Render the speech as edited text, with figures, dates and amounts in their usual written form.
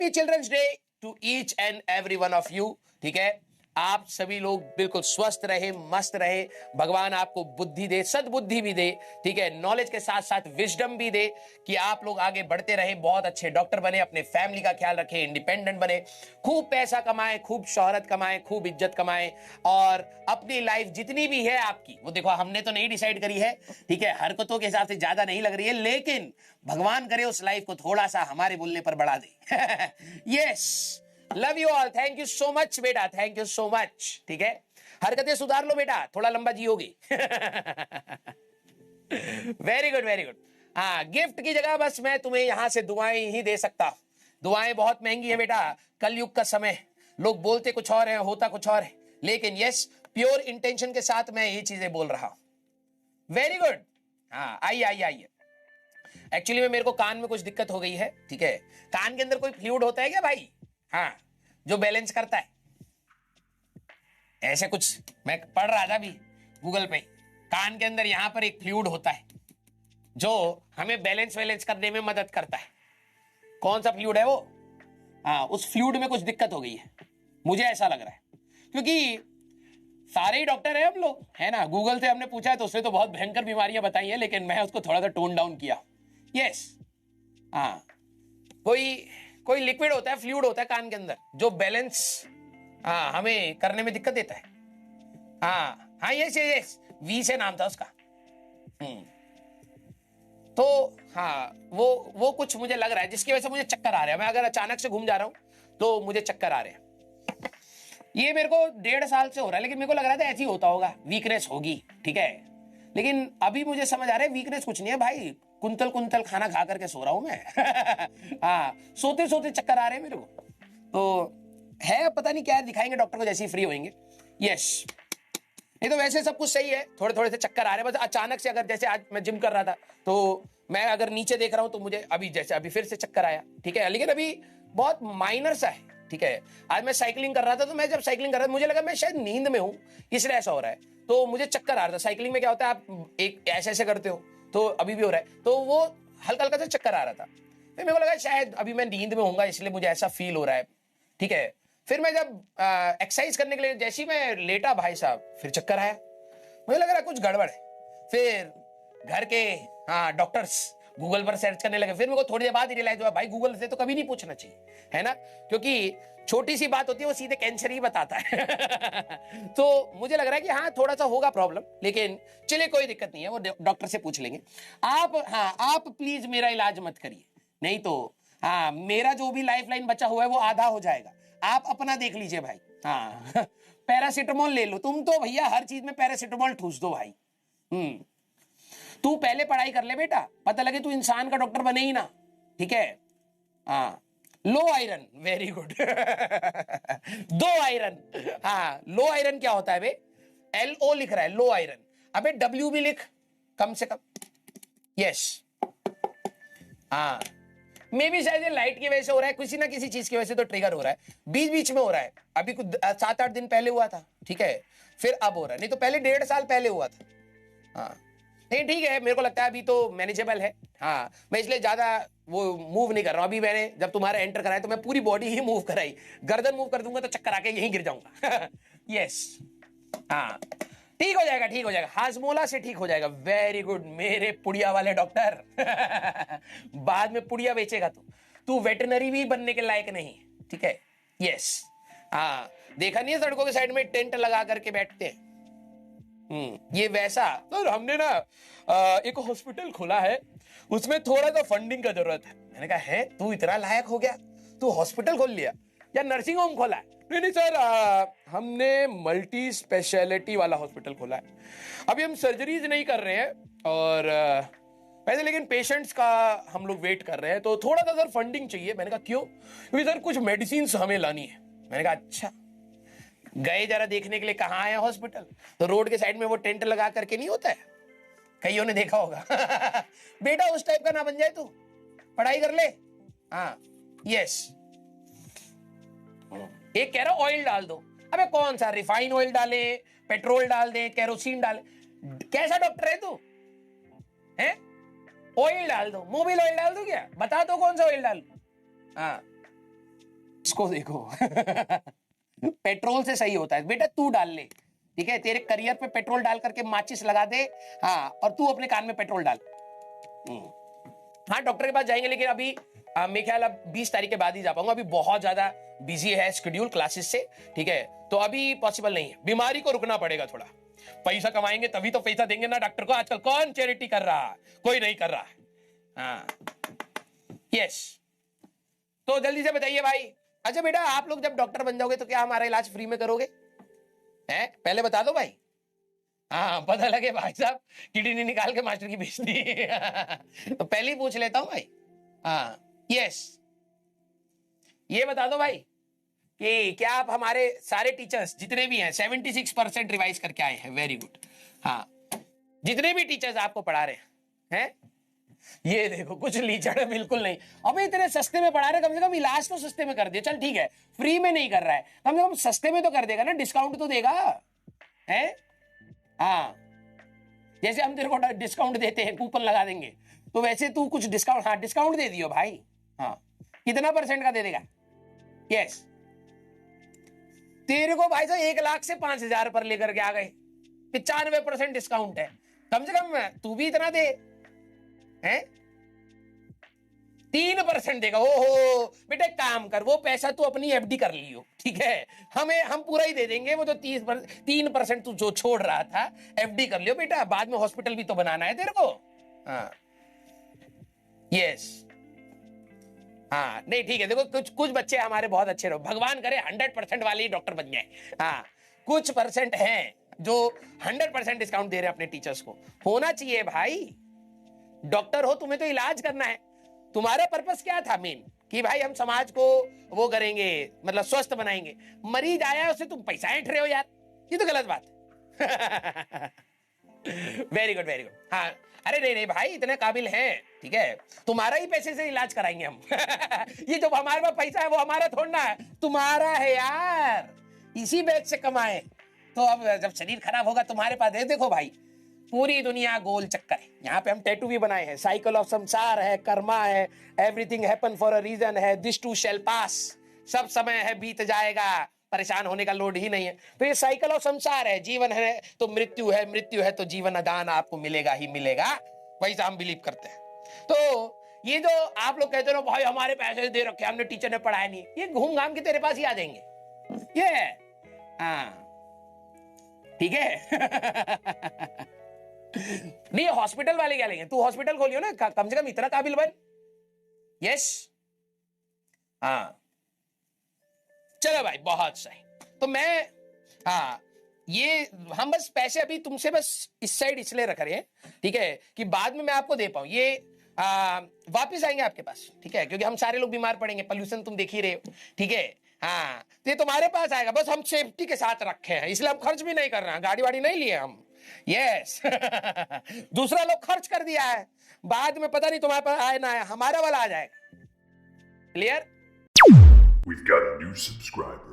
Happy children's day to each and every one of you. ठीक है, आप सभी लोग बिल्कुल स्वस्थ रहे, मस्त रहे, भगवान आपको बुद्धि दे, सद्बुद्धि भी दे, ठीक है, नॉलेज के साथ साथ विजडम भी दे कि आप लोग आगे बढ़ते रहे, बहुत अच्छे डॉक्टर बने, अपने फैमिली का ख्याल रखें, इंडिपेंडेंट बने, खूब पैसा कमाएं, खूब शोहरत कमाएं, खूब इज्जत कमाएं, और अपनी लाइफ जितनी भी है आपकी, वो देखो हमने तो नहीं डिसाइड करी है, ठीक है, हरकतों के हिसाब से ज्यादा नहीं लग रही है, लेकिन भगवान करे उस लाइफ को थोड़ा सा हमारे बोलने पर बढ़ा दे। Yes, love you all, thank you so much बेटा, थैंक यू सो मच। ठीक है, हरकतें सुधार लो बेटा, थोड़ा लंबा जियोगे। Very good, very good. हाँ, गिफ्ट की जगह बस मैं तुम्हें यहां से दुआएं ही दे सकता हूं। दुआएं बहुत महंगी है बेटा, कलयुग का समय, लोग बोलते कुछ और है, होता कुछ और है, लेकिन यस, प्योर इंटेंशन के साथ मैं ये चीजें बोल रहा हूं। Very good. हाँ, आइए आइए आइए। एक्चुअली में मेरे को कान में कुछ दिक्कत हो गई है, ठीक है, कान के अंदर कोई फ्लूइड होता है क्या भाई? हाँ, जो बैलेंस करता है, ऐसे कुछ मैं पढ़ रहा था अभी गूगल पे, कान के अंदर यहां पर एक फ्लूइड होता है जो हमें बैलेंस वैलेंस करने में मदद करता है। कौन सा फ्लूइड है वो? हाँ, उस फ्लूइड में कुछ दिक्कत हो गई है, मुझे ऐसा लग रहा है, क्योंकि सारे ही डॉक्टर हैं हम लोग, है ना, गूगल से हमने पूछा है तो उसने तो बहुत भयंकर बीमारियां बताई हैं, लेकिन मैं उसको थोड़ा सा टोन डाउन किया। यस, हाँ, कोई लिक्विड होता है, फ्लूइड होता है कान के अंदर, जो बैलेंस हमें करने में दिक्कत देता है। हाँ हाँ, यस, वी से नाम था उसका। तो हाँ, वो कुछ मुझे लग रहा है जिसकी वजह से मुझे चक्कर आ रहा है। मैं अगर अचानक से घूम जा रहा हूं तो मुझे चक्कर आ रहे हैं। ये मेरे को 1.5 साल से हो रहा है, लेकिन मेरे को लग रहा था ऐसे ही होता होगा, वीकनेस होगी, ठीक है, लेकिन अभी मुझे समझ आ रहा है वीकनेस कुछ नहीं है भाई, कुंतल कुंतल खाना खा करके सो रहा हूं मैं। हाँ, सोते सोते चक्कर आ रहे हैं मेरे को, तो है पता नहीं क्या है, दिखाएंगे डॉक्टर को जैसे ही फ्री होंगे। यस, नहीं तो वैसे सब कुछ सही है, थोड़े थोड़े से चक्कर आ रहे हैं, बस अचानक से, अगर जैसे आज मैं जिम कर रहा था तो मैं अगर नीचे देख रहा हूं तो मुझे अभी जैसे अभी फिर से चक्कर आया, ठीक है, लेकिन अभी बहुत माइनर सा है, ठीक है। आज मैं साइकिलिंग कर रहा था, तो मैं जब साइकिलिंग कर रहा था मुझे लगा मैं शायद नींद में हूं, इसलिए ऐसा हो रहा है, तो मुझे चक्कर आ रहा था। साइकिलिंग में क्या होता है, आप एक ऐसे ऐसे करते हो, तो अभी भी हो रहा है, तो वो हल्का हल्का सा चक्कर आ रहा था, फिर मेरे को लगा शायद अभी मैं नींद में होऊंगा, इसलिए मुझे ऐसा फील हो रहा है, ठीक है। फिर मैं जब एक्सरसाइज करने के लिए जैसे ही मैं लेटा भाई साहब, फिर चक्कर आया, मुझे लग रहा कुछ गड़बड़ है। फिर घर के डॉक्टर्स गूगल पर सर्च करने लगे, फिर मेरे को थोड़ी देर बाद ही रियलाइज हुआ भाई गूगल से तो कभी नहीं पूछना चाहिए, है ना, क्योंकि छोटी सी बात होती है वो सीधे कैंसर ही बताता है। तो मुझे लग रहा है कि हाँ थोड़ा सा होगा प्रॉब्लम, लेकिन चलिए कोई दिक्कत नहीं है, वो डॉक्टर से पूछ लेंगे। आप प्लीज मेरा इलाज मत करिए, नहीं तो मेरा जो भी लाइफ लाइन बचा हुआ है वो आधा हो जाएगा, आप अपना देख लीजिए भाई। पैरासिटामोल ले लो, तुम तो भैया हर चीज में पैरासिटामोल ठूस दो भाई। तू पहले पढ़ाई कर ले बेटा, पता लगे तू इंसान का डॉक्टर बने ही ना, ठीक है। लो आयरन, वेरी गुड। दो आयरन, लो आयरन क्या होता है बे? LO लिख रहा है, लो आयरन, अबे W भी लिख कम से कम। यस, मे भी शायद लाइट की वजह से हो रहा है, किसी ना किसी चीज की वजह से तो ट्रिगर हो रहा है, बीच बीच में हो रहा है, अभी कुछ 7-8 दिन पहले हुआ था, ठीक है, फिर अब हो रहा है, नहीं तो पहले 1.5 साल पहले हुआ था। नहीं ठीक है, मेरे को लगता है अभी तो मैनेजेबल है। मैं इसलिए ज्यादा वो मूव नहीं कर रहा हूं। अभी मैंने जब तुम्हारा एंटर कराया तो मैं पूरी बॉडी ही मूव कराई, गर्दन मूव कर दूंगा तो चक्कर आके यहीं गिर जाऊंगा। यस, ठीक हो जाएगा, ठीक हो जाएगा, हाजमोला से ठीक हो जाएगा। वेरी गुड मेरे पुड़िया वाले डॉक्टर। बाद में पुड़िया बेचेगा तू वेटरनरी भी बनने के लायक नहीं, ठीक है। यस, देखा नहीं है सड़कों के साइड में टेंट लगा करके बैठते हैं, ये वैसा। तो हमने ना एक हॉस्पिटल खोला है, उसमें थोड़ा सा फंडिंग का जरूरत है। मैंने कहा है तू इतना लायक हो गया, तू हॉस्पिटल खोल लिया या नर्सिंग होम खोला है? नहीं सर, हमने मल्टी स्पेशलिटी वाला हॉस्पिटल खोला है। अभी हम सर्जरीज नहीं कर रहे हैं और वैसे, लेकिन पेशेंट्स का हम लोग वेट कर रहे हैं, तो थोड़ा सा सर फंडिंग चाहिए। मैंने कहा क्यों? क्योंकि सर कुछ मेडिसिन हमें लानी है। मैंने कहा अच्छा, गए जरा देखने के लिए, कहाँ आया हॉस्पिटल, तो रोड के साइड में वो टेंट लगा करके नहीं होता है, कईयों ने देखा होगा। बेटा उस टाइप का ना बन जाए, तू पढ़ाई कर ले। यस, एक कह रहा ऑयल डाल दो, अबे कौन सा रिफाइन ऑयल डाले, पेट्रोल डाल दे, केरोसिन डाले, कैसा डॉक्टर है तू? है ऑयल डाल दो, मोबिल ऑयल डाल दो, क्या बता दो कौन सा ऑयल डाल? इसको देखो पेट्रोल से सही होता है बेटा, तू डाल ले, ठीक है, तेरे करियर पे पेट्रोल डाल करके माचिस लगा दे, हाँ, और तू अपने कान में पेट्रोल डाल। हाँ, डॉक्टर के पास जाएंगे, लेकिन अभी मेरे ख्याल अब 20 तारीख के बाद ही जा पाऊंगा, अभी बहुत ज्यादा बिजी है शेड्यूल क्लासेस से, ठीक है, तो अभी पॉसिबल नहीं है, बीमारी को रुकना पड़ेगा थोड़ा, पैसा कमाएंगे तभी तो पैसा देंगे ना डॉक्टर को, आजकल कौन चैरिटी कर रहा, कोई नहीं कर रहा। हाँ, यस, तो जल्दी से बताइए भाई। अच्छा बेटा, आप लोग जब डॉक्टर बन जाओगे तो क्या हमारा इलाज फ्री में करोगे, हैं? पहले बता दो भाई। हाँ, पता लगे भाई साहब किडनी निकाल के मास्टर की बेच दी तो पहले ही पूछ लेता हूं भाई। हाँ, यस, ये बता दो भाई कि क्या आप हमारे सारे टीचर्स जितने भी हैं 76% रिवाइज करके आए हैं, वेरी गुड। हाँ, जितने भी टीचर्स आपको पढ़ा रहे हैं, ये देखो कुछ लीचड़ बिल्कुल नहीं, अबे इतने सस्ते में पढ़ा रहे, कम से कम इलाज तो सस्ते में कर दे, चल ठीक है फ्री में नहीं कर रहा है, कम से कम सस्ते में तो कर देगा ना, डिस्काउंट तो देगा, है? हाँ, जैसे हम तेरे को डिस्काउंट देते हैं, कूपन लगा देंगे, तो वैसे तू कुछ डिस्काउंट, हाँ डिस्काउंट दे दियो भाई। हाँ, कितना % का दे देगा? यस, तेरे को भाई साहब 1 लाख से 5,000 पर लेकर के आ गए, 95% डिस्काउंट है, कम से कम तू भी इतना दे, हैं? 3% देगा। ओहो बेटा, काम कर, वो पैसा तू अपनी एफडी कर लियो, ठीक है, हम पूरा ही दे देंगे, वो जो 3% तू जो छोड़ रहा था एफडी कर लियो बेटा, बाद में हॉस्पिटल भी तो बनाना है तेरे को। हाँ, यस, हाँ, नहीं ठीक है, देखो कुछ बच्चे हमारे बहुत अच्छे रहो, भगवान करे 100% वाले ही डॉक्टर बन जाए। हाँ, कुछ % हैं जो 100% डिस्काउंट दे रहे हैं अपने टीचर्स को, होना चाहिए भाई, डॉक्टर हो, तुम्हें तो इलाज करना है, तुम्हारा पर्पस क्या था मेन, कि भाई हम समाज को वो करेंगे, मतलब स्वस्थ बनाएंगे, मरीज आया है उसे तुम पैसा ऐंठ रहे हो यार, ये तो गलत बात वेरी गुड, वेरी गुड। हाँ, अरे नहीं नहीं भाई, इतने काबिल हैं, ठीक है, तुम्हारा ही पैसे से इलाज कराएंगे हम ये जो हमारे पास पैसा है वो हमारा थोड़ा है, तुम्हारा है यार, इसी बैच से कमाए, तो अब जब शरीर खराब होगा तुम्हारे पास है, देखो भाई पूरी दुनिया गोल चक्कर है, यहाँ पे हम टैटू भी बनाए हैं, साइकिल ऑफ संसार है, कर्मा है, everything happen for a reason है, दिस टू शैल पास, सब समय है बीत जाएगा, परेशान होने का लोड ही नहीं है, तो ये साइकिल ऑफ संसार है, जीवन है तो मृत्यु है, मृत्यु है तो जीवन दान आपको मिलेगा ही मिलेगा, वैसा हम बिलीव करते हैं। तो ये जो आप लोग कहते हो भाई हमारे पैसे दे रखे, हमने टीचर ने पढ़ाया नहीं, ये घूम घाम के तेरे पास ही आ जाएंगे, ये हाँ ठीक है नहीं, हॉस्पिटल वाले क्या लेंगे, तू हॉस्पिटल खोलियो ना, कम से कम इतना काबिल बन। यस, हाँ, चलो भाई बहुत सही, तो मैं, हाँ, ये हम बस पैसे अभी तुमसे बस इस साइड इसलिए रख रहे हैं, ठीक है, कि बाद में मैं आपको दे पाऊं, ये वापस आएंगे आपके पास, ठीक है, क्योंकि हम सारे लोग बीमार पड़ेंगे, पोल्यूशन तुम देख ही रहे हो, ठीक है, हाँ, तो ये तुम्हारे पास आएगा, बस हम सेफ्टी के साथ रखे हैं, इसलिए हम खर्च भी नहीं कर रहे हैं, गाड़ी वाड़ी नहीं लिए हम, यस दूसरा लोग खर्च कर दिया है, बाद में पता नहीं तुम्हारे पास आए ना आए, हमारा वाला आ जाएगा, clear? We've got a new subscriber.